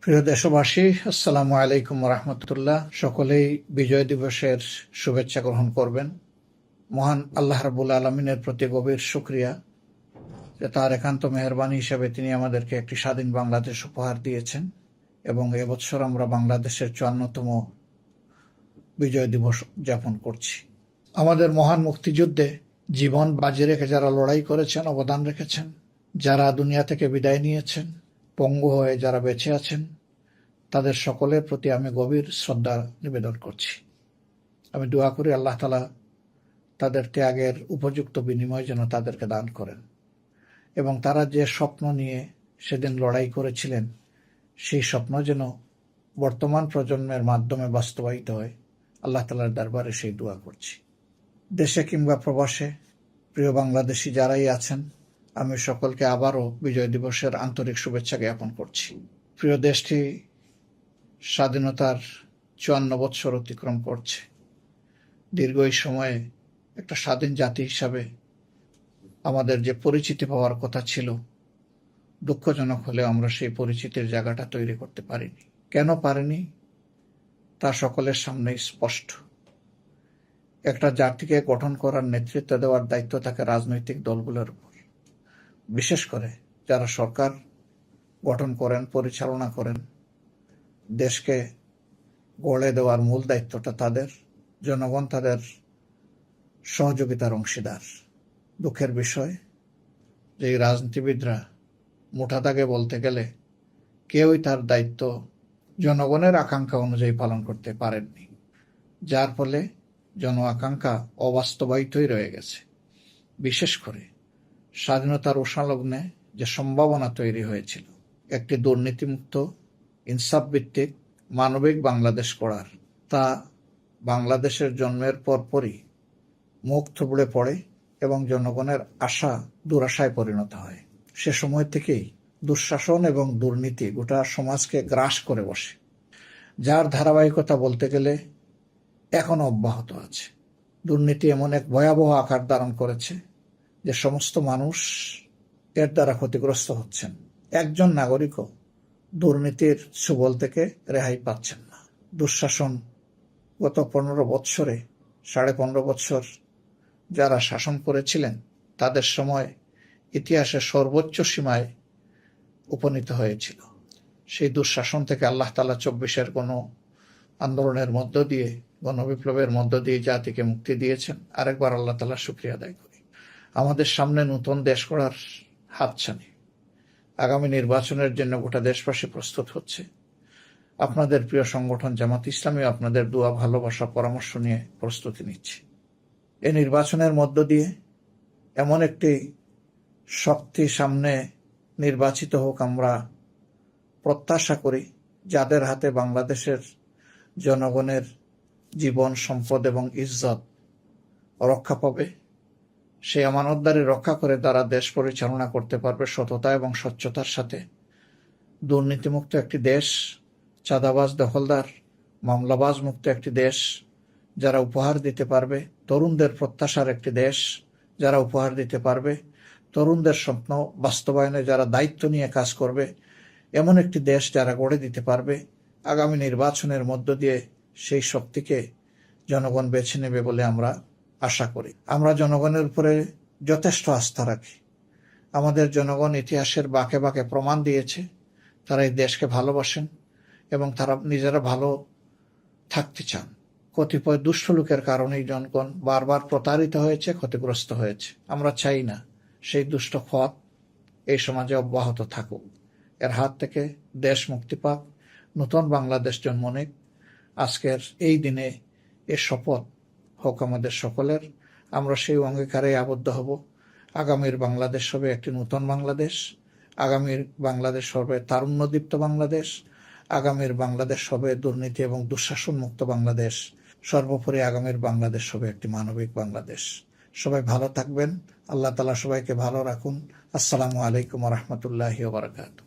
প্রিয় দেশবাসী, আসসালামু আলাইকুম রহমতুল্লাহ। সকলেই বিজয় দিবসের শুভেচ্ছা গ্রহণ করবেন। মহান আল্লাহ রাব্বুল আলমিনের প্রতি গভীর শুকরিয়া যে তার একান্ত মেহরবানি হিসেবে তিনি আমাদেরকে একটি স্বাধীন বাংলাদেশ উপহার দিয়েছেন এবং এবছর আমরা বাংলাদেশের 54তম বিজয় দিবস উদযাপন করছি। আমাদের মহান মুক্তিযুদ্ধে জীবন বাজি রেখে যারা লড়াই করেছেন, অবদান রেখেছেন, যারা দুনিয়া থেকে বিদায় নিয়েছেন, পঙ্গু হয়ে যারা বেঁচে আছেন, তাদের সকলের প্রতি আমি গভীর শ্রদ্ধা নিবেদন করছি। আমি দোয়া করি আল্লাহ তাআলা তাদের ত্যাগের উপযুক্ত বিনিময় যেন তাদেরকে দান করেন এবং তারা যে স্বপ্ন নিয়ে সেদিন লড়াই করেছিলেন সেই স্বপ্ন যেন বর্তমান প্রজন্মের মাধ্যমে বাস্তবায়িত হয়। আল্লাহ তাআলার দরবারে সেই দোয়া করছি। দেশে কিংবা প্রবাসে প্রিয় বাংলাদেশি যারাই আছেন, আমি সকলকে আবারও বিজয় দিবসের আন্তরিক শুভেচ্ছা জ্ঞাপন করছি। প্রিয় দেশটি স্বাধীনতার 54 বৎসর অতিক্রম করছে। দীর্ঘ এই সময়ে একটা স্বাধীন জাতি হিসাবে আমাদের যে পরিচিতি পাওয়ার কথা ছিল, দুঃখজনক হলেও আমরা সেই পরিচিতির জায়গাটা তৈরি করতে পারিনি। কেন পারিনি তা সকলের সামনেই স্পষ্ট। একটা জাতিকে গঠন করার, নেতৃত্ব দেওয়ার দায়িত্ব থাকে রাজনৈতিক দলগুলোর উপর। বিশেষ করে যারা সরকার গঠন করেন, পরিচালনা করেন, দেশকে গড়ে দেওয়ার মূল দায়িত্বটা তাদের। জনগণ তাদের সহযোগিতার অংশীদার। দুঃখের বিষয় যে এই রাজনীতিবিদরা মুঠা দাগে বলতে গেলে কেউই তার দায়িত্ব জনগণের আকাঙ্ক্ষা অনুযায়ী পালন করতে পারেননি, যার ফলে জন আকাঙ্ক্ষা অবাস্তবায়িতই রয়ে গেছে। বিশেষ করে স্বাধীনতার উষালগ্নে যে সম্ভাবনা তৈরি হয়েছিল একটি দুর্নীতিমুক্ত, ইনসাফ ভিত্তিক, মানবিক বাংলাদেশ গড়ার, তা বাংলাদেশের জন্মের পরপরই মুখ থুবড়ে পড়ে এবং জনগণের আশা দুরাশায় পরিণত হয়। সে সময় থেকেই দুঃশাসন এবং দুর্নীতি গোটা সমাজকে গ্রাস করে বসে, যার ধারাবাহিকতা বলতে গেলে এখনো অব্যাহত আছে। দুর্নীতি এমন এক ভয়াবহ আকার ধারণ করেছে যে সমস্ত মানুষ এর দ্বারা ক্ষতিগ্রস্ত হচ্ছেন। একজন নাগরিকও দুর্নীতির সুবল থেকে রেহাই পাচ্ছেন না। দুঃশাসন গত 15 বৎসরে, 15.5 বৎসর যারা শাসন করেছিলেন তাদের সময় ইতিহাসের সর্বোচ্চ সীমায় উপনীত হয়েছিল। সেই দুঃশাসন থেকে আল্লাহ তাআলা 24-এর আন্দোলনের মধ্য দিয়ে, গণবিপ্লবের মধ্য দিয়ে জাতিকে মুক্তি দিয়েছেন। আরেকবার আল্লাহ তাআলার শুকরিয়া আদায় করি। আমাদের সামনে নতুন দেশ গড়ার হাতছানি। আগামী নির্বাচনের জন্য গোটা দেশবাসী প্রস্তুত হচ্ছে। আপনাদের প্রিয় সংগঠন জামাত ইসলামী আপনাদের দোয়া, ভালোবাসা, পরামর্শ নিয়ে প্রস্তুতি নিচ্ছে। এই নির্বাচনের মধ্য দিয়ে এমন একটি শক্তি সামনে নির্বাচিত হোক আমরা প্রত্যাশা করি, যাদের হাতে বাংলাদেশের জনগণের জীবন, সম্পদ এবং ইজ্জত রক্ষা পাবে। সেই আমানতদারি রক্ষা করে তারা দেশ পরিচালনা করতে পারবে সততা এবং স্বচ্ছতার সাথে। দুর্নীতিমুক্ত একটি দেশ, চাঁদাবাজ, দখলদার, মামলাবাজ মুক্ত একটি দেশ যারা উপহার দিতে পারবে, তরুণদের প্রত্যাশার একটি দেশ যারা উপহার দিতে পারবে, তরুণদের স্বপ্ন বাস্তবায়নে যারা দায়িত্ব নিয়ে কাজ করবে, এমন একটি দেশ যারা গড়ে দিতে পারবে। আগামী নির্বাচনের মধ্য দিয়ে সেই শক্তিকে জনগণ বেছে নেবে বলে আমরা আশা করি। আমরা জনগণের উপরে যথেষ্ট আস্থা রাখি। আমাদের জনগণ ইতিহাসের বাঁকে বাঁকে প্রমাণ দিয়েছে তারা এই দেশকে ভালোবাসেন এবং তারা নিজেরা ভালো থাকতে চান। কতিপয় দুষ্ট লোকের কারণেই জনগণ বারবার প্রতারিত হয়েছে, ক্ষতিগ্রস্ত হয়েছে। আমরা চাই না সেই দুষ্ট পথ এই সমাজে অব্যাহত থাকুক। এর হাত থেকে দেশ মুক্তি পাক, নতুন বাংলাদেশ জন্ম নেক। আজকের এই দিনে এ শপথ হোক আমাদের সকলের। আমরা সেই অঙ্গীকারে আবদ্ধ হব। আগামীর বাংলাদেশ হবে একটি নতুন বাংলাদেশ। আগামীর বাংলাদেশ হবে তারুণ্যদীপ্ত বাংলাদেশ। আগামীর বাংলাদেশ হবে দুর্নীতি এবং দুঃশাসন মুক্ত বাংলাদেশ। সর্বোপরি আগামীর বাংলাদেশ হবে একটি মানবিক বাংলাদেশ। সবাই ভালো থাকবেন। আল্লাহ তাআলা সবাইকে ভালো রাখুন। আসসালামু আলাইকুম ওয়া রাহমাতুল্লাহি ওয়া বারাকাতুহু।